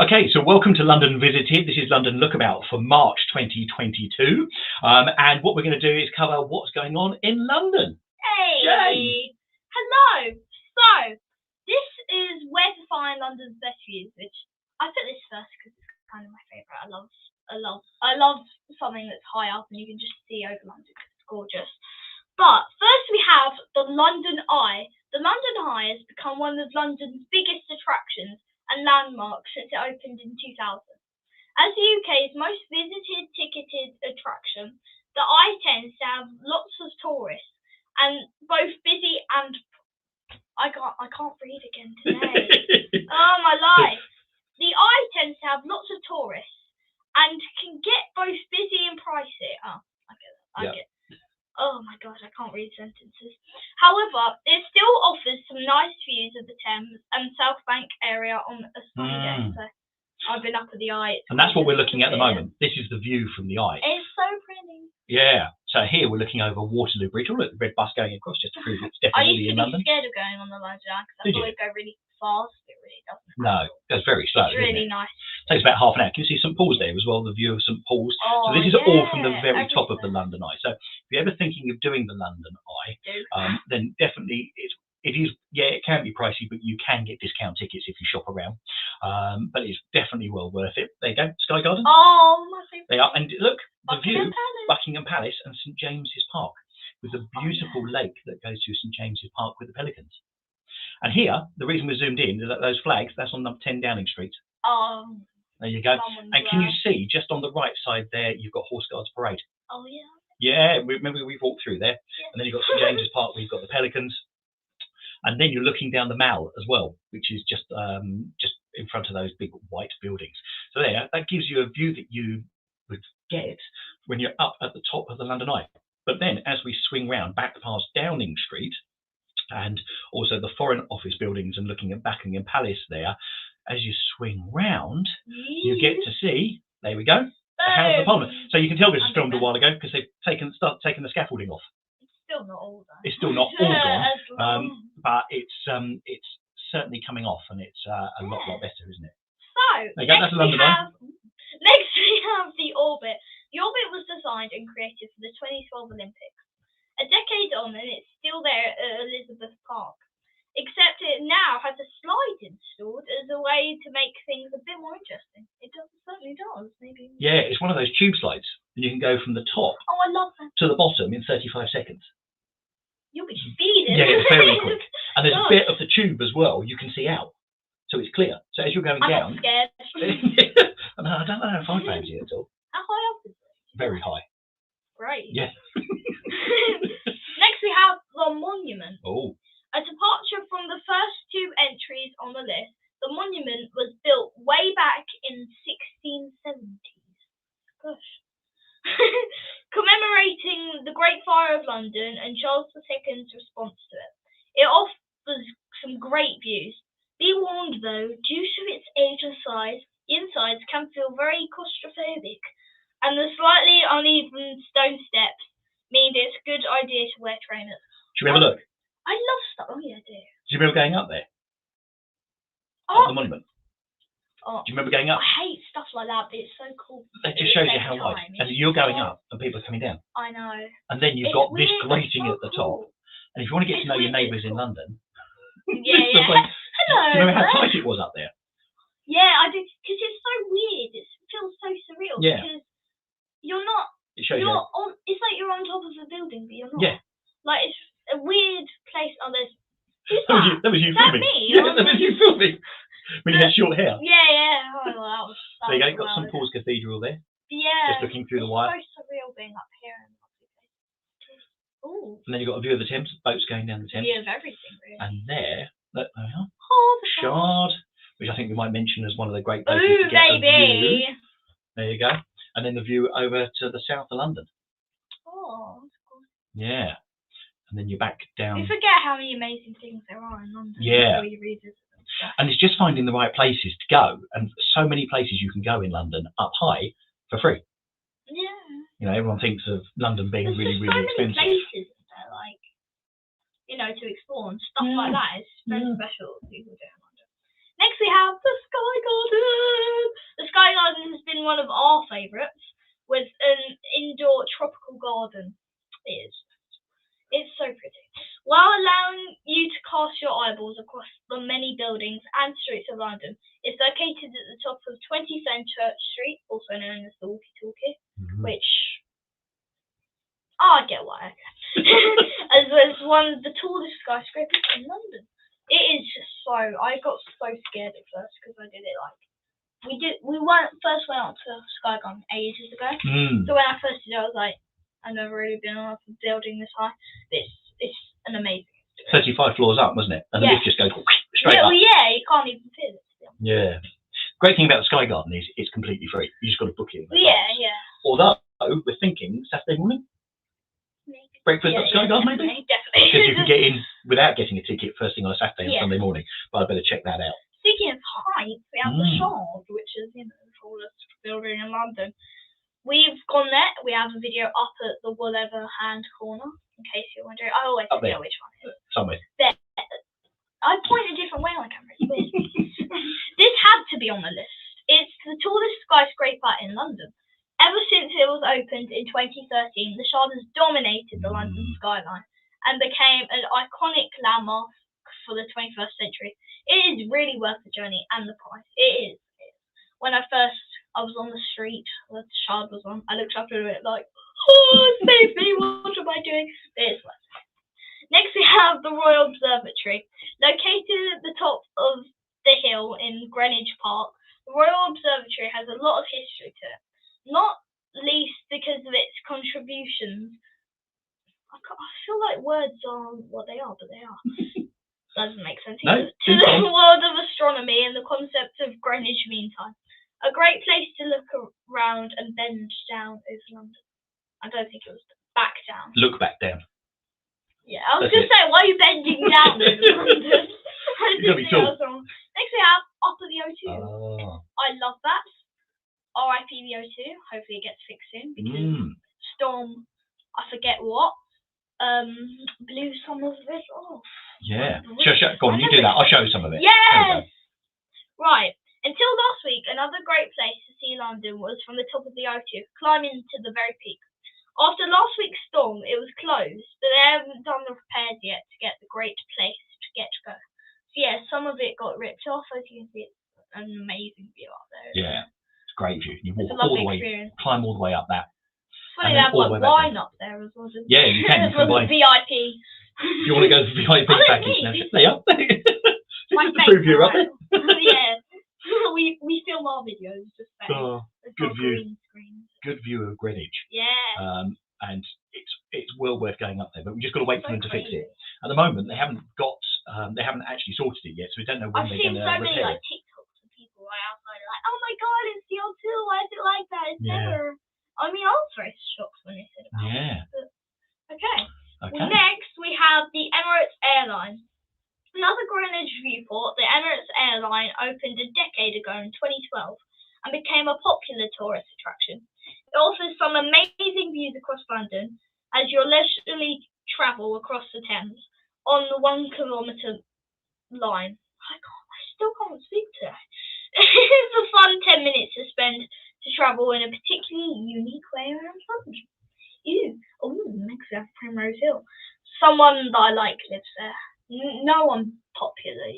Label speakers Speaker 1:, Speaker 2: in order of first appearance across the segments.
Speaker 1: Okay, so welcome to London Visited. This is London Lookabout for March 2022. And what we're going to do is cover what's going on in London.
Speaker 2: Hey!
Speaker 1: Yay.
Speaker 2: Hello! So, this is where to find London's best views, which I put this first because it's kind of my favourite. I love something that's high up and you can just see over London because it's gorgeous. But first we have the London Eye. The London Eye has become one of London's biggest attractions and landmarks since it opened in 2000. As the UK's most visited ticketed attraction, the Eye tends to have lots of tourists and both busy and I can't read again today. Oh my life. The Eye tends to have lots of tourists and can get both busy and pricey. Oh, I get it. Oh my god, I can't read sentences. However, it still offers some nice views of the Thames and South Bank area on a sunny day. So I've been up at the Eye.
Speaker 1: And that's what we're looking at the moment. This is the view from the Eye.
Speaker 2: It's so pretty.
Speaker 1: Yeah. So here we're looking over Waterloo Bridge. Oh, look, the red bus going across just to prove it's definitely in London.
Speaker 2: I used to be scared of going on the London Eye because I thought it'd go really fast. It really doesn't.
Speaker 1: No, it goes very slow.
Speaker 2: It's really nice.
Speaker 1: It takes about half an hour. Can you see St Paul's there as well? The view of St Paul's.
Speaker 2: Oh,
Speaker 1: so this is all from the very top of the London Eye. So if you're ever thinking of doing the London Eye, then definitely it can be pricey, but you can get discount tickets if you shop around. But it's definitely well worth it. There you go, Sky Garden.
Speaker 2: Oh, my favourite.
Speaker 1: They are, and look, the
Speaker 2: Buckingham
Speaker 1: view,
Speaker 2: Palace.
Speaker 1: Buckingham Palace and St James's Park, with the beautiful lake that goes to St James's Park with the pelicans. And here, the reason we're zoomed in is that those flags, that's on number 10 Downing Street.
Speaker 2: Oh.
Speaker 1: There you go. And can you see, just on the right side there, you've got Horse Guards Parade.
Speaker 2: Oh, yeah.
Speaker 1: Yeah, remember we've walked through there. Yeah. And then you've got St James's Park, where you've got the pelicans. And then you're looking down the Mall as well, which is just in front of those big white buildings. So there, that gives you a view that you would get when you're up at the top of the London Eye. But then, as we swing round back past Downing Street, and also the Foreign Office buildings and looking at Buckingham Palace there, as you swing round, you get to see, there we go, the House of Parliament. So you can tell this was filmed a while ago because they've taken the scaffolding off.
Speaker 2: It's still not all done.
Speaker 1: It's still not all gone, but it's certainly coming off, and it's a lot better, isn't it?
Speaker 2: So
Speaker 1: next we
Speaker 2: have the Orbit. The Orbit was designed and created for the 2012 Olympics. A decade on, and it's still there at Elizabeth Park. Except it now has a slide installed as a way to make things a bit more interesting. It certainly does. Maybe.
Speaker 1: Yeah, it's one of those tube slides, and you can go from the top
Speaker 2: I love that.
Speaker 1: to the bottom in 35 seconds.
Speaker 2: You'll be speeding.
Speaker 1: Yeah, it's very quick. And there's a bit of the tube as well you can see out, so it's clear. So as you're going down,
Speaker 2: I'm scared.
Speaker 1: I don't know if I fancy it at all.
Speaker 2: How high up is it?
Speaker 1: Very high.
Speaker 2: Great.
Speaker 1: Yeah.
Speaker 2: Next we have the Monument.
Speaker 1: Oh.
Speaker 2: A departure from the first two entries on the list, the Monument was built way back in 1670s. Gosh. Commemorating the Great Fire of London and Charles II's response to it. It offers some great views. Be warned though, due to its age and size, the insides can feel very claustrophobic, and the slightly uneven stone steps mean it's a good idea to wear trainers.
Speaker 1: Should we have a look?
Speaker 2: I love stuff. Oh yeah, I do.
Speaker 1: Do you remember going up there?
Speaker 2: Oh.
Speaker 1: At the Monument?
Speaker 2: Oh.
Speaker 1: Do you remember going up?
Speaker 2: I hate stuff like that, but it's so cool.
Speaker 1: It just shows you how wide. And you're going up and people are coming down.
Speaker 2: I know.
Speaker 1: And then you've got this grating at the top. And if you want to get to know your neighbours in London,
Speaker 2: yeah.
Speaker 1: Hello.
Speaker 2: Do
Speaker 1: you remember how tight it was up there?
Speaker 2: Yeah, I do. Because it's so weird. It feels so surreal.
Speaker 1: Yeah.
Speaker 2: Because you're not.
Speaker 1: It shows
Speaker 2: you're on. It's like you're on top of a building, but you're not.
Speaker 1: Yeah.
Speaker 2: Like it's a weird place. Oh, there's.
Speaker 1: That was you filming.
Speaker 2: Me?
Speaker 1: Yeah, that was you filming. When you had short hair.
Speaker 2: Yeah. Oh, well, that was.
Speaker 1: There you go. Got St Paul's Cathedral there.
Speaker 2: Yeah.
Speaker 1: Just looking through the wire.
Speaker 2: It's so surreal being up here. Ooh.
Speaker 1: And then you've got a view of the Thames, boats going down the Thames.
Speaker 2: View of everything, really.
Speaker 1: And there we are.
Speaker 2: Oh, the
Speaker 1: Shard, which I think we might mention as one of the great places to get a view. There you go. And then the view over to the south of London.
Speaker 2: Oh, that's cool.
Speaker 1: Yeah. And then you're back down.
Speaker 2: You forget how many amazing things there are in London.
Speaker 1: Yeah.
Speaker 2: Before you revisit them.
Speaker 1: And it's just finding the right places to go. And so many places you can go in London up high for free.
Speaker 2: Yeah.
Speaker 1: You know, everyone thinks of London being really, really expensive.
Speaker 2: So many places there, like, you know, to explore and stuff like that. It's very special. People do in London. Next we have the Sky Garden. one of our favourites was an indoor tropical garden. It's so pretty. While allowing you to cast your eyeballs across the many buildings and streets of London, it's located at the top of 20 Fenchurch Street, also known as the Walkie-Talkie, which I get why. As one of the tallest skyscrapers in London. It is just so. I got so scared at first because I did it we first went up to Sky Garden ages ago. So when I first did it, I was like, I've never really been on a building this high. It's an amazing experience.
Speaker 1: 35 floors up, wasn't it? And the lift just goes straight up.
Speaker 2: Well, yeah, you can't even feel it.
Speaker 1: Yeah. Great thing about the Sky Garden is it's completely free. You just got to book it in advance.
Speaker 2: Yeah.
Speaker 1: Although we're thinking Saturday morning. Breakfast at Sky Garden, maybe?
Speaker 2: Definitely.
Speaker 1: Because you can get in without getting a ticket first thing on a Saturday and Sunday morning. But I better check that out.
Speaker 2: Speaking of height, we have the Shard, which is the tallest building in London. We've gone there. We have a video up at the whatever hand corner, in case you're wondering. I always forget which one it is.
Speaker 1: Somewhere.
Speaker 2: There. I point a different way on the camera. It's weird. This had to be on the list. It's the tallest skyscraper in London. Ever since it was opened in 2013, the Shard has dominated the London skyline and became an iconic landmark for the 21st century. It is really worth the journey and the price. It is. When I was on the street, the Shard was on, I looked up at it like, oh, save me, what am I doing? But it's worth it. Next we have the Royal Observatory. Located at the top of the hill in Greenwich Park, the Royal Observatory has a lot of history to it. Not least because of its contributions. I feel like words aren't what they are, but they are. Doesn't make sense.
Speaker 1: No,
Speaker 2: to the world of astronomy and the concept of Greenwich Mean Time. A great place to look around and bend down over London. I don't think it was back down.
Speaker 1: Look back down.
Speaker 2: Yeah, I was going to say, why are you bending down over London? Next we have up at the O2.
Speaker 1: Oh.
Speaker 2: I love that. RIP the O2. Hopefully it gets fixed soon because storm, I forget what, blew some of it off.
Speaker 1: Yeah. Go on, you do that. I'll show you some of it.
Speaker 2: Yes! Right. Until last week, another great place to see London was from the top of the O2, climbing to the very peak. After last week's storm, it was closed, but they haven't done the repairs yet to get the great place to get to go. So yeah, some of it got ripped off. As you can see, it's an amazing view up there.
Speaker 1: Yeah. Great view. You walk
Speaker 2: all
Speaker 1: the way, climb all the way up that.
Speaker 2: Funny, they have like wine up there as well.
Speaker 1: Yeah, you can. You can buy
Speaker 2: VIP.
Speaker 1: If you want to go to the VIP package now, they are.
Speaker 2: My
Speaker 1: Just to prove you're up there.
Speaker 2: Yeah, we film our videos just there.
Speaker 1: Oh, good view. Good view of Greenwich.
Speaker 2: Yeah.
Speaker 1: And it's well worth going up there, but we just got to wait for them to fix it. At the moment, they haven't actually sorted it yet, so we don't know when they're going to repair it. I've seen so many
Speaker 2: TikToks of people right outside like, oh my god, it's the O2, why is it like that? It's never. I mean, I was very shocked when they said about it. But, okay. Well, next, we have the Emirates Airline. Another Greenwich viewport, the Emirates Airline opened a decade ago in 2012 and became a popular tourist attraction. It offers some amazing views across London as you leisurely travel across the Thames on the 1 kilometre line. I still can't speak today. It's a fun 10 minutes to spend to travel in a particularly unique way around London. Next we have Primrose Hill. Someone that I like lives there. No one popular,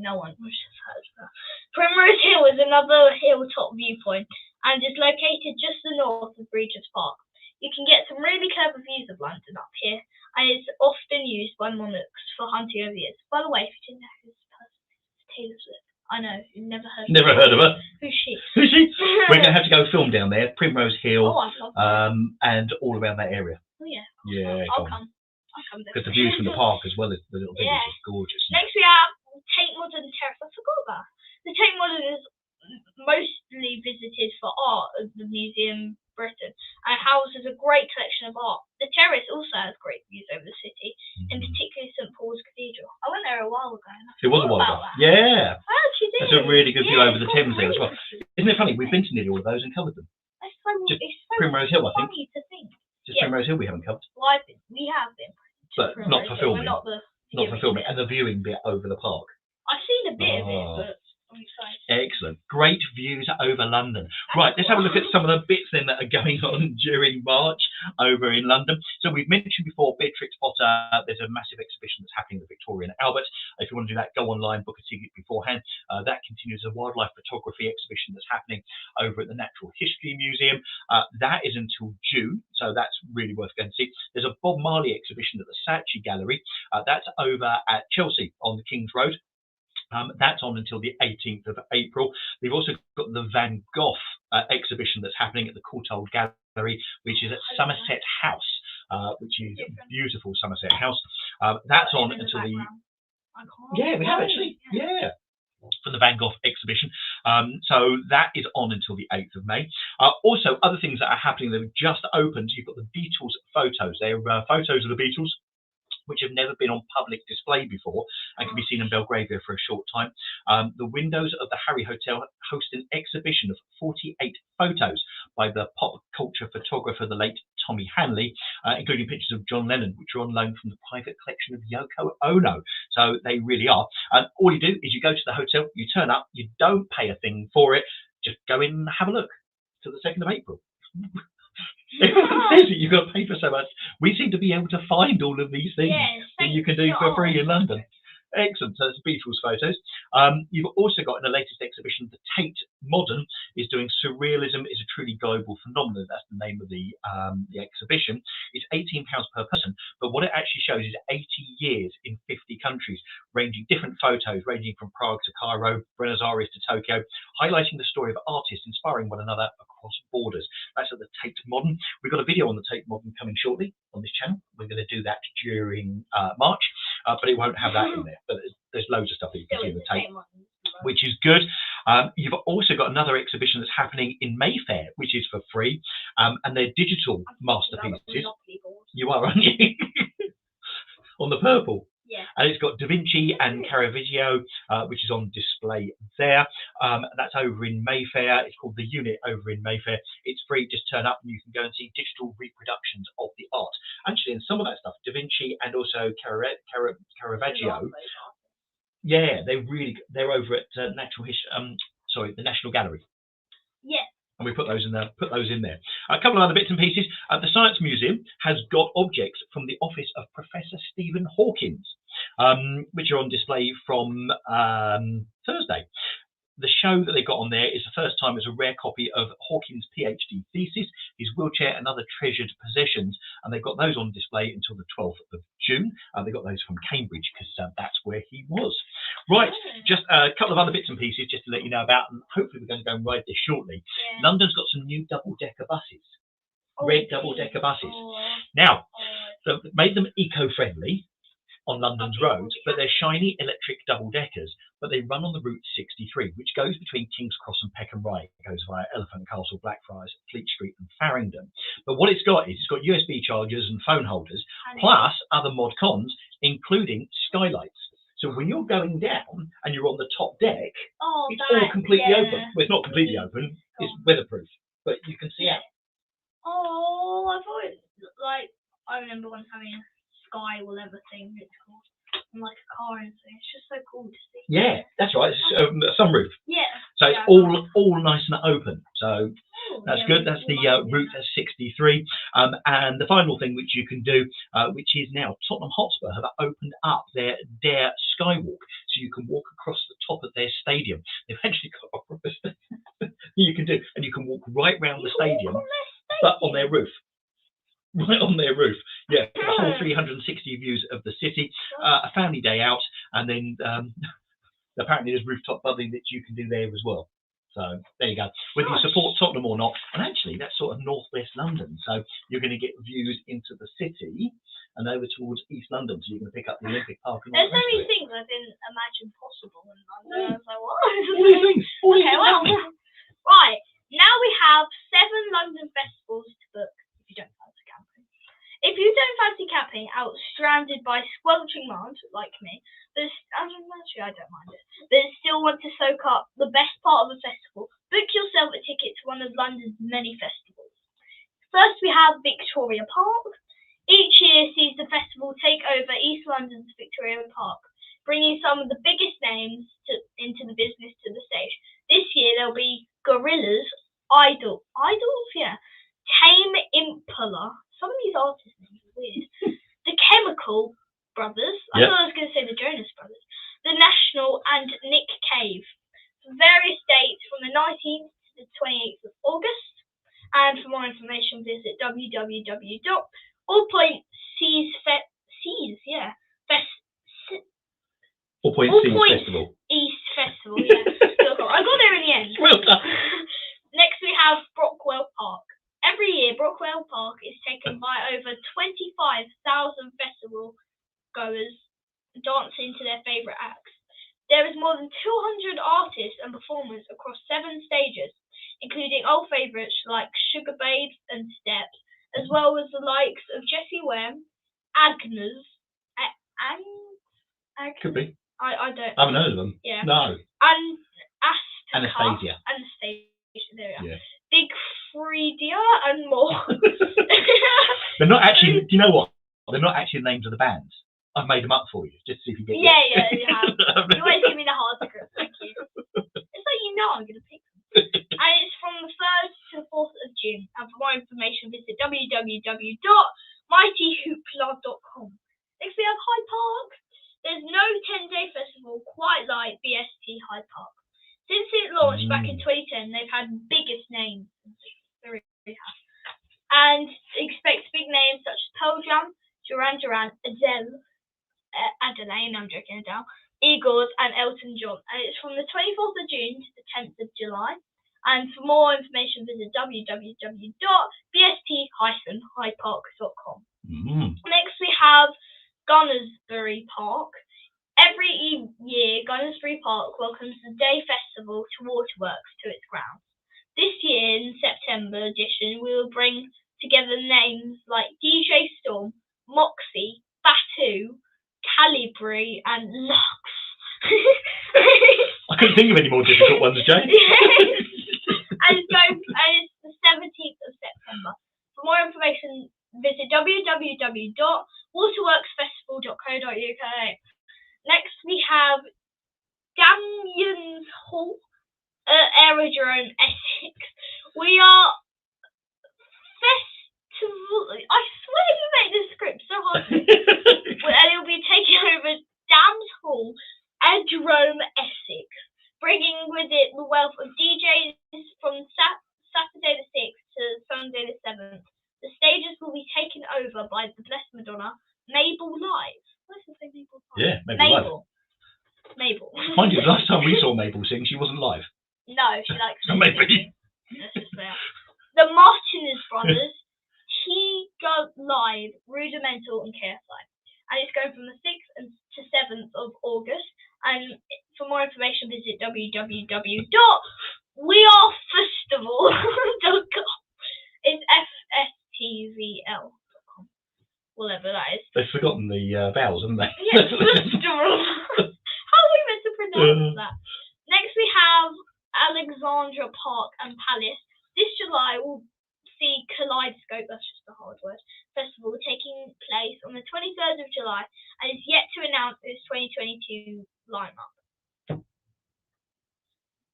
Speaker 2: no one was just heard of that. Primrose Hill is another hilltop viewpoint and is located just to the north of Regent's Park. You can get some really clever views of London up here, and it's often used by monarchs for hunting over years. By the way, if you didn't know who this person is, it's Taylor Swift. I know, you've never heard of her.
Speaker 1: Never heard of her.
Speaker 2: Who's she?
Speaker 1: We're going to have to go film down there, Primrose Hill, and all around that area.
Speaker 2: Oh yeah.
Speaker 1: Yeah,
Speaker 2: I'll come.
Speaker 1: Because the views from the park as well as the little village is gorgeous.
Speaker 2: Next we have Tate Modern Terrace. I forgot about the Tate Modern is mostly visited for art at the Museum Britain and houses a great collection of art. The terrace also has great views over the city, in particular St Paul's Cathedral. I went there a while ago.
Speaker 1: It was a while ago. Yeah.
Speaker 2: I actually did.
Speaker 1: It's a really good view over the Thames there as well. Isn't it funny? We've been to nearly all of those and covered them.
Speaker 2: It's so
Speaker 1: Primrose Hill, I think.
Speaker 2: Funny to think.
Speaker 1: Just Primrose Hill we haven't covered.
Speaker 2: Well, we have been.
Speaker 1: But not for filming.
Speaker 2: Not for filming.
Speaker 1: And the viewing bit over the park.
Speaker 2: I've seen a bit of it, but I'm excited.
Speaker 1: Excellent. Great views over London. Right, let's have a look at some of the bits then that are going on during March over in London. So we've mentioned before Beatrix Potter. There's a massive exhibition that's happening at the Victoria and Albert. If you want to do that, go online, book a ticket beforehand. That continues a wildlife photography exhibition that's happening over at the Natural History Museum. That is until June, so that's really worth going to see. There's a Bob Marley exhibition at the Saatchi Gallery. That's over at Chelsea on the King's Road. That's on until the 18th of April. They've also got the Van Gogh exhibition that's happening at the Courtauld Gallery, which is at Somerset House, which is a beautiful Somerset House. That's on until the... Yeah, we have actually. Yeah. For the Van Gogh exhibition. So that is on until the 8th of May. Also, other things that are happening that have just opened. You've got the Beatles photos. They're photos of the Beatles, which have never been on public display before and can be seen in Belgravia for a short time. The windows of the Harry Hotel host an exhibition of 48 photos by the pop culture photographer, the late Tommy Hanley, including pictures of John Lennon, which are on loan from the private collection of Yoko Ono. So they really are. And all you do is you go to the hotel, you turn up, you don't pay a thing for it, just go in and have a look till the 2nd of April. Everyone says that you've got to pay for so much. We seem to be able to find all of these things that you can do for free in London. Excellent. So that's Beatles photos. You've also got in the latest exhibition, the Tate Modern is doing Surrealism is a Truly Global Phenomenon. That's the name of the exhibition. It's £18 per person, but what it actually shows is 80 years in 50 countries, different photos ranging from Prague to Cairo, Buenos Aires to Tokyo, highlighting the story of artists inspiring one another across borders. That's at the Tate Modern. We've got a video on the Tate Modern coming shortly on this channel. We're going to do that during March, but it won't have that in there. But there's loads of stuff that you can see in the Tate, which is good. You've also got another exhibition that's happening in Mayfair, which is for free, and they're digital masterpieces. You are, aren't you? On the purple.
Speaker 2: Yeah.
Speaker 1: And it's got Da Vinci and Caravaggio, which is on display there. That's over in Mayfair. It's called The Unit over in Mayfair. It's free. Just turn up and you can go and see digital reproductions of the art. Actually, and some of that stuff, Da Vinci and also Caravaggio. Yeah, they're over at the National Gallery.
Speaker 2: Yeah.
Speaker 1: And we put those in there. A couple of other bits and pieces. The Science Museum has got objects from the office of Professor Stephen Hawkins, which are on display from Thursday. The show that they got on there is the first time as a rare copy of Hawkins' PhD thesis, his wheelchair and other treasured possessions, and they've got those on display until the 12th of June. They got those from Cambridge because that's where he was. Right, just a couple of other bits and pieces just to let you know about, and hopefully we're going to go and ride this shortly. Yeah. London's got some new double-decker buses, red double-decker buses. Now, they've made them eco-friendly on London's roads, but they're shiny electric double-deckers, but they run on the route 63, which goes between King's Cross and Peckham Rye. It goes via Elephant Castle, Blackfriars, Fleet Street and Farringdon. But what it's got is it's got USB chargers and phone holders, plus other mod cons, including skylights. So when you're going down and you're on the top deck, it's all completely open. Well, it's not completely open, it's weatherproof, but you can see out.
Speaker 2: Oh, I thought it I remember once having a sky whatever thing it's called, and like a car and thing. It's just so cool to see.
Speaker 1: Yeah, that's right. It's a sunroof.
Speaker 2: Yeah.
Speaker 1: So it's all nice and open. So that's good. That's the route 63. And the final thing which you can do, which is now Tottenham Hotspur have opened up their Dare Skywalk, so you can walk across the top of their stadium. They've actually got a proper stadium you can do, and you can walk right round the stadium, but on their roof. Right on their roof, yeah, the whole 360 views of the city, a family day out, and then apparently there's rooftop buzzing that you can do there as well. So there you go. Whether you support Tottenham or not, and actually that's sort of northwest London, so you're going to get views into the city and over towards East London, so you're going to pick up the Olympic Park. And
Speaker 2: there's so many things I didn't imagine possible in London. I was like, what?
Speaker 1: All these things.
Speaker 2: Okay, well, right now we have 7 London festivals to book if you don't fancy camping. If you don't fancy camping out stranded by squelching mud, like me, actually I don't mind it, but still want to soak up the best part of the festival, book yourself a ticket to one of London's many festivals. First we have Victoria Park. Each year sees the festival take over East London's Victoria Park, bringing some of the biggest names into the business to the year there'll be Gorillas, Idols, yeah, Tame Impala. Some of these artists names are weird. The Chemical Brothers. I thought I was going to say the Jonas Brothers. The National and Nick Cave. Various dates from the 19th to the 28th of August. And for more information, visit
Speaker 1: East Festival.
Speaker 2: Yeah. I got there in the end.
Speaker 1: Well done.
Speaker 2: Next we have Brockwell Park. Every year, Brockwell Park is taken by over 25,000 festival goers dancing to their favourite acts. There is more than 200 artists and performers across 7 stages, including old favourites like Sugar Babes and Steps, as well as the likes of Jessie Ware, Agnes.
Speaker 1: Could be.
Speaker 2: I don't.
Speaker 1: I haven't heard of them.
Speaker 2: Yeah.
Speaker 1: No.
Speaker 2: And
Speaker 1: Anastasia.
Speaker 2: There we are.
Speaker 1: Yeah.
Speaker 2: Big Freedia and more.
Speaker 1: They're not actually. Do you know what? They're not actually the names of the bands. I've made them up for you, just to see if you get.
Speaker 2: Yeah, you have. You always give me the hard script. Thank you. It's like I'm going to pick them. And it's from the 3rd to the 4th of June. And for more information, visit www.mightyhoopla.com. Next we have Hyde Park. There's no 10-day festival quite like BST Hyde Park. Since it launched back in 2010, they've had biggest names. And expect big names such as Pearl Jam, Duran Duran, Adele, I'm joking, Adele, Eagles, and Elton John. And it's from the 24th of June to the 10th of July. And for more information, visit www.bst-hydepark.com. Next, we have Gunnersbury Park. Every year, Gunnersbury Park welcomes the Day Festival to Waterworks to its grounds. This year, in September edition, we will bring together names like DJ Storm, Moxie, Batu, Calibri, and Lux.
Speaker 1: I couldn't think of any more difficult ones, Jane.
Speaker 2: And it's the 17th of September. For more information, visit www.waterworksfestival.co.uk. Next, we have Damien's Hall, Aerodrome, Essex. We are festival. I swear you made this script so hard. And it will be taking over Dams Hall, Aerodrome, Essex, bringing with it the wealth of DJs from Saturday the 6th to Sunday the 7th. The stages will be taken over by the Blessed Madonna, Mabel Live. Why does it say Mabel Live?
Speaker 1: Yeah, Mabel.
Speaker 2: Mabel.
Speaker 1: Mind you, the last time we saw Mabel sing, she wasn't live.
Speaker 2: No, she likes
Speaker 1: Maybe.
Speaker 2: The Martinez Brothers, He Go Live, Rudimental, and KSI. And it's going from the 6th to 7th of August. And for more information, visit www.wearefestival.com. It's FSTVL.com. Whatever that is.
Speaker 1: They've forgotten the vowels, haven't they?
Speaker 2: Yes, festival. How are we meant to pronounce that? Next we have Alexandra Park and Palace. This July will see Kaleidoscope, that's just a hard word, festival taking place on the 23rd of July and is yet to announce its 2022 lineup.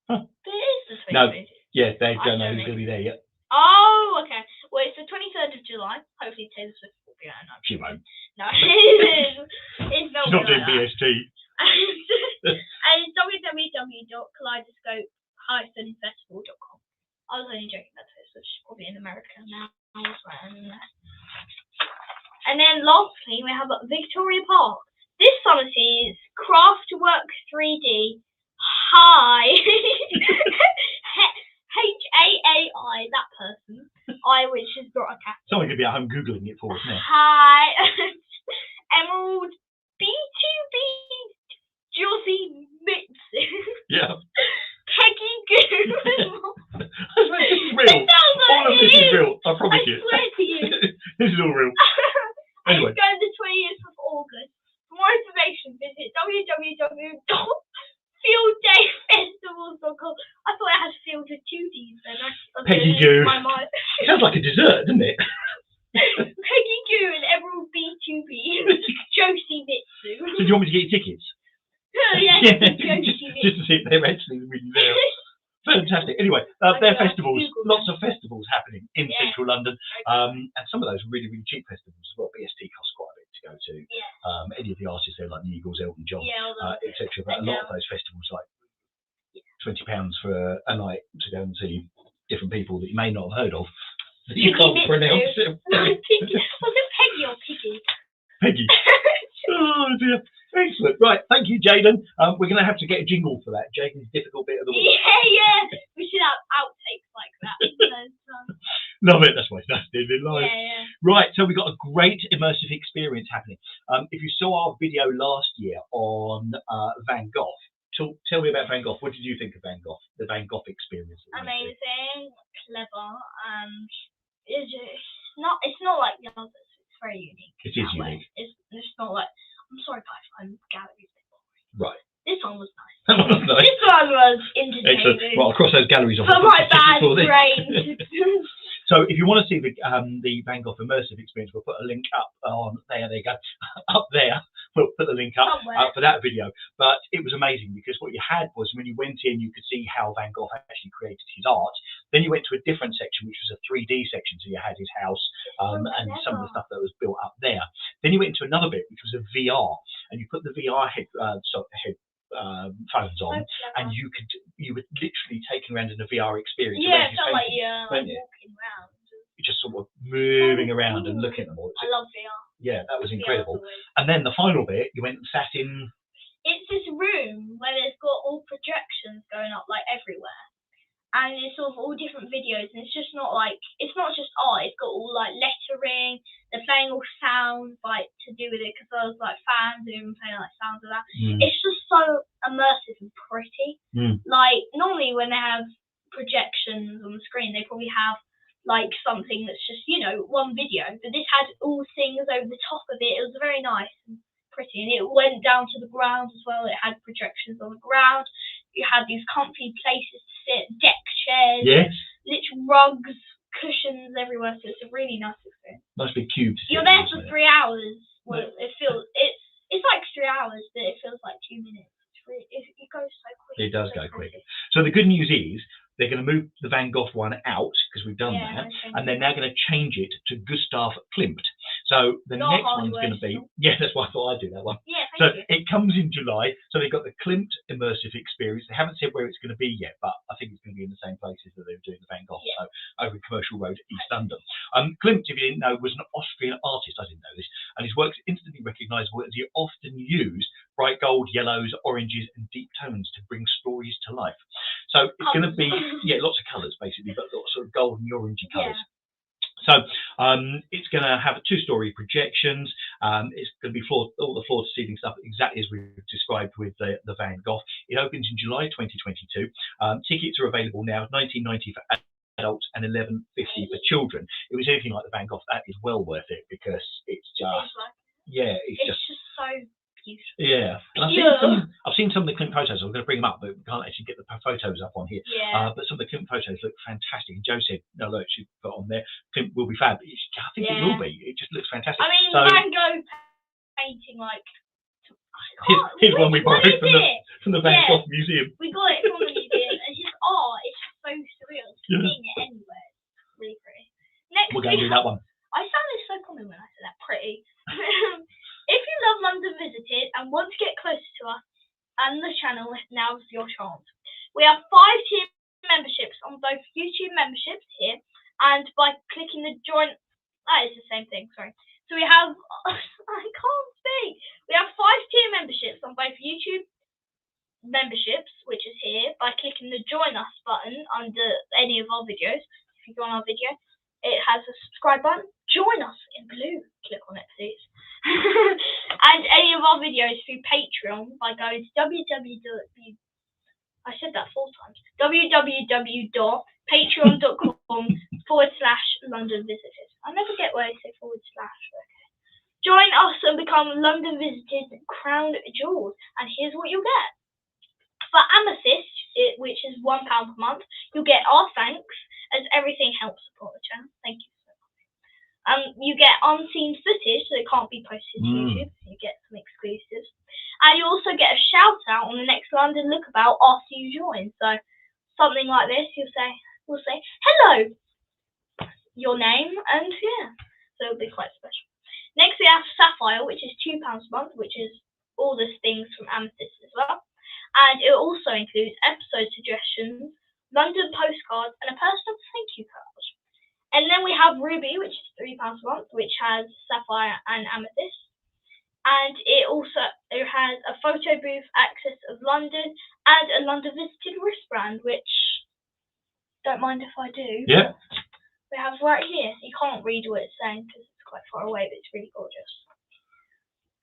Speaker 1: Huh.
Speaker 2: But it is the 2022.
Speaker 1: No, yeah, they don't know who's going to be there yet.
Speaker 2: Oh, okay. Well, it's the 23rd of July. Hopefully Taylor Swift will be there. No,
Speaker 1: she won't.
Speaker 2: No, it's not.
Speaker 1: She's not doing BST.
Speaker 2: And it's www.kaleidoscope-festival.com. I was only joking about this, which is probably in America now. And then lastly, we have Victoria Park. This summer sees Craftwork 3D Hi. HAAI, that person. I, which has got a cat.
Speaker 1: Someone could be at home Googling it for us now.
Speaker 2: Hi. Emerald B2B Josie Mitsu.
Speaker 1: Yeah.
Speaker 2: Peggy Goo.
Speaker 1: This is real. All of this is real. I promise you.
Speaker 2: I swear to you.
Speaker 1: This is all real. Anyway.
Speaker 2: It's going the 20th of August. For more information, visit www.fielddayfestivals.com. I thought it had field with 2 Ds then.
Speaker 1: Peggy Goo.
Speaker 2: My mind.
Speaker 1: It sounds like a dessert, doesn't it?
Speaker 2: Peggy Goo and Emerald B2B. Josie Mitsu.
Speaker 1: So do you want me to get your tickets?
Speaker 2: Yes,
Speaker 1: just to see if they're actually really there. Fantastic. fantastic. Anyway, their festivals, lots of festivals happening in central London, and some of those are really, really cheap festivals as well. BST costs quite a bit to go to. Any of the artists there, like the Eagles, Elton John, etc. But a lot of those festivals, like £20 for a night to go and see different people that you may not have heard of. You can't pronounce it.
Speaker 2: Was it Peggy or Piggy?
Speaker 1: Peggy. Oh dear. Excellent. Right, thank you, Jaden. We're going to have to get a jingle for that. Jaden's difficult bit of the week.
Speaker 2: Yeah. We should have outtakes like that.
Speaker 1: Love it. That's why it's nasty in life.
Speaker 2: Yeah.
Speaker 1: Right, so we've got a great immersive experience happening. If you saw our video last year on Van Gogh, tell me about Van Gogh. What did you think of Van Gogh? The Van Gogh experience.
Speaker 2: Amazing, clever, and it's not like the others. It's very unique.
Speaker 1: It is unique.
Speaker 2: It's not like, I'm sorry guys, I'm galleries.
Speaker 1: Right.
Speaker 2: This one was nice.
Speaker 1: That one was nice.
Speaker 2: This one was entertaining.
Speaker 1: Excellent. Well, I'll cross those galleries off.
Speaker 2: For my bad brain.
Speaker 1: So if you want to see the Van Gogh immersive experience, we'll put a link up on there. There you go. Up there. We'll put the link up for that video. But it was amazing because what you had was when you went in, you could see how Van Gogh actually created his art. Then you went to a different section, which was a 3D section. So you had his house and some of the stuff that was built up there. Then you went into another bit, which was a VR, and you put the VR phones on, and you were literally taken around in a VR experience.
Speaker 2: Yeah, it felt like walking around.
Speaker 1: You're just sort of moving around and looking at them all.
Speaker 2: I love VR.
Speaker 1: Yeah, that was incredible. And then the final bit, you went and sat in.
Speaker 2: It's this room where there's got all projections going up like everywhere, and it's sort of all different videos, and it's not just art. It's got all like lettering. They're playing all sounds like to do with it because there was like fans even playing like sounds of that. It's just so immersive and pretty. Like normally when they have projections on the screen, they probably have like something that's just one video, but this had all things over the top of it. It was very nice and pretty, and it went down to the ground as well. It had projections on the ground. You had these comfy places to sit, deck chairs, literal rugs, cushions everywhere. So it's a really nice experience.
Speaker 1: Nice big cube.
Speaker 2: You're there for 3 hours. Well, it's like 3 hours, but it feels like 2 minutes. It goes so quick.
Speaker 1: It does go quick. So the good news is they're going to move the Van Gogh one out because we've done that, and they're now going to change it to Gustav Klimt. So the next one's going to be that's why I thought I'd do that one. It comes in July. So they've got the Klimt immersive experience. They haven't said where it's going to be yet, but I think it's going to be in the same places that they were doing the Van Gogh. So over Commercial Road, East London. Klimt, if you didn't know, was an Austrian artist. I didn't know this, and his work's instantly recognisable as he often used bright gold, yellows, oranges, and deep tones to bring stories to life. So it's going to be lots of colours basically, but lots of golden, orangey colours. So it's going to have 2-story projections. It's going to be all the floor-to-ceiling stuff exactly as we've described with the Van Gogh. It opens in July 2022. Tickets are available now, $19.90 for adults and $11.50 for children. If it's anything like the Van Gogh, that is well worth it because it's just it's just so beautiful. Yeah, and I've seen some of the Klimt photos. I'm going to bring them up, but we can't actually get the photos up on here. But some of the Klimt photos look fantastic. And Joe said, "No, look, she put on there. Klimt will be fab." I think it will be. It just looks fantastic.
Speaker 2: I mean, Van Gogh painting like.
Speaker 1: Here's one we borrowed from the Van Gogh Museum.
Speaker 2: We got it from the museum, and his art is just so surreal. Seeing it anywhere, it's really pretty. Next,
Speaker 1: we're going to do that one.
Speaker 2: I sounded so common when I said that. Pretty. If you love London Visited and want to get closer to us and the channel, now's your chance. We have 5-tier memberships on both YouTube memberships here, and by clicking the join, that is the same thing, sorry. So we have, I can't speak. We have 5-tier memberships on both YouTube memberships, which is here, by clicking the join us button under any of our videos. If you go on our video, it has a subscribe button. Join us in blue. Click on it, please. And any of our videos through Patreon by going to www.patreon.com/London Visited. I never get where I say / Okay. Join us and become London Visited Crown Jewels, and here's what you'll get. For Amethyst, which is £1 per month, you'll get our thanks, as everything helps support the channel. Thank you. You get unseen footage, so it can't be posted to YouTube. You get some exclusives. And you also get a shout out on the next London Lookabout after you join. So something like this. We'll say hello, your name, and yeah, so it'll be quite special. Next we have Sapphire, which is £2 a month, which is all the things from Amethyst as well, and it also includes episode suggestions, London postcards, and a personal thank you card. And then we have Ruby, which is £3 a month, which has Sapphire and Amethyst. And it has a photo booth, access of London, and a London visited wristband, which don't mind if I do.
Speaker 1: Yeah.
Speaker 2: We have right here. You can't read what it's saying because it's quite far away, but it's really gorgeous.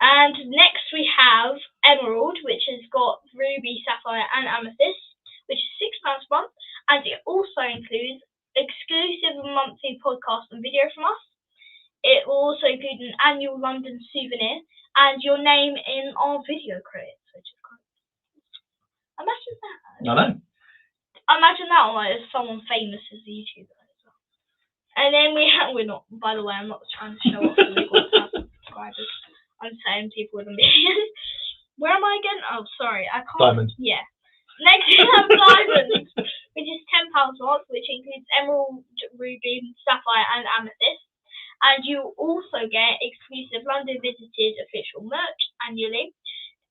Speaker 2: And next we have Emerald, which has got Ruby, Sapphire, and Amethyst, which is £6 a month, and it also includes exclusive monthly podcast and video from us. It will also include an annual London souvenir and your name in our video credits, which is quite. Imagine that.
Speaker 1: I know.
Speaker 2: Imagine that on like someone famous as a YouTuber as well. And then we're not. By the way, I'm not trying to show off that we've got 1,000 subscribers. I'm saying people with a million. Where am I again? Oh, sorry, I can't.
Speaker 1: Diamond.
Speaker 2: Yeah. Next we have Diamond, which is £10 a month, which includes Emerald, Ruby, Sapphire, and Amethyst. And you also get exclusive London Visited official merch annually,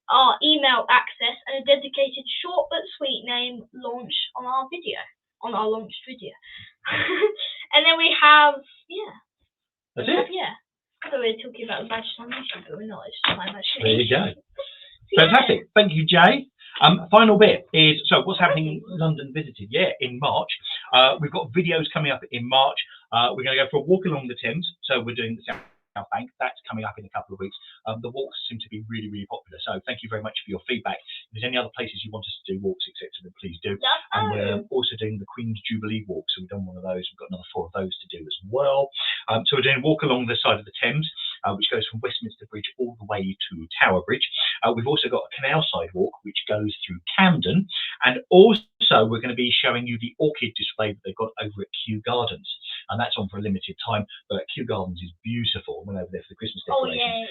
Speaker 2: our email access, and a dedicated short but sweet name launch on our launched video. And then we have,
Speaker 1: That's it.
Speaker 2: Yeah. So we're talking about the badge animation, but we're not. It's just my imagination.
Speaker 1: There you go. Fantastic. Thank you, Jay. Final bit is, so what's happening in London Visited? Yeah, in March. We've got videos coming up in March. We're going to go for a walk along the Thames. So we're doing the South Bank. That's coming up in a couple of weeks. The walks seem to be really, really popular. So thank you very much for your feedback. If there's any other places you want us to do walks, etc., then please do. And we're also doing the Queen's Jubilee walk. So we've done one of those. We've got another 4 of those to do as well. So we're doing walk along the side of the Thames, which goes from Westminster Bridge all the way to Tower Bridge. We've also got a canal side walk, which goes through Camden. And also we're going to be showing you the orchid display that they've got over at Kew Gardens. And that's on for a limited time. But Kew Gardens is beautiful. Went over there for the Christmas decorations.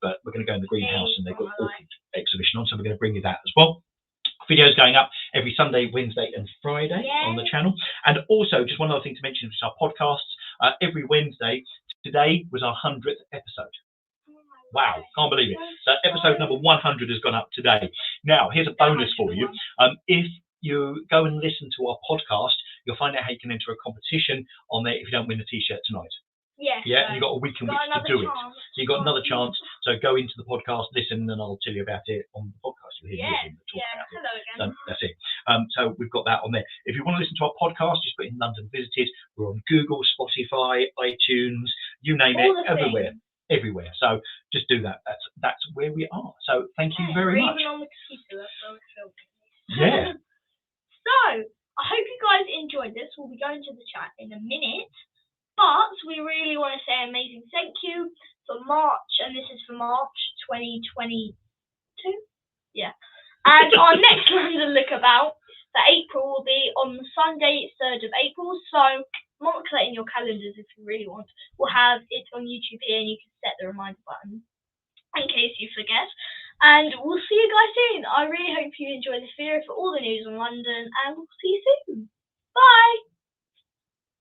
Speaker 1: But we're going to go in the greenhouse and they've got orchid exhibition on. So we're going to bring you that as well. Videos going up every Sunday, Wednesday and Friday on the channel. And also, just one other thing to mention, which is our podcasts. Every Wednesday, today was our 100th episode. Wow, can't believe it. So episode number 100 has gone up today. Now, here's a bonus for you. If you go and listen to our podcast, you'll find out how you can enter a competition on there if you don't win the t-shirt tonight. Yeah, and you've got a week in which to do it. So you've got another chance. So go into the podcast, listen, and I'll tell you about it on the podcast. You'll hear me talk about it.
Speaker 2: Hello again.
Speaker 1: That's it. So we've got that on there. If you want to listen to our podcast, just put in London Visited. We're on Google, Spotify, iTunes, you name it, everywhere. So just do that. That's where we are. So thank you very much.
Speaker 2: Even on the computer, that's where we're filming.
Speaker 1: Yeah.
Speaker 2: So I hope you guys enjoyed this. We'll be going to the chat in a minute. But we really want to say an amazing thank you for March, and this is for March 2022. Yeah. And our next London Lookabout for April will be on Sunday, 3rd of April. So mark that in your calendars if you really want. We'll have it on YouTube here, and you can set the reminder button in case you forget. And we'll see you guys soon. I really hope you enjoyed this video for all the news on London, and we'll see you soon. Bye!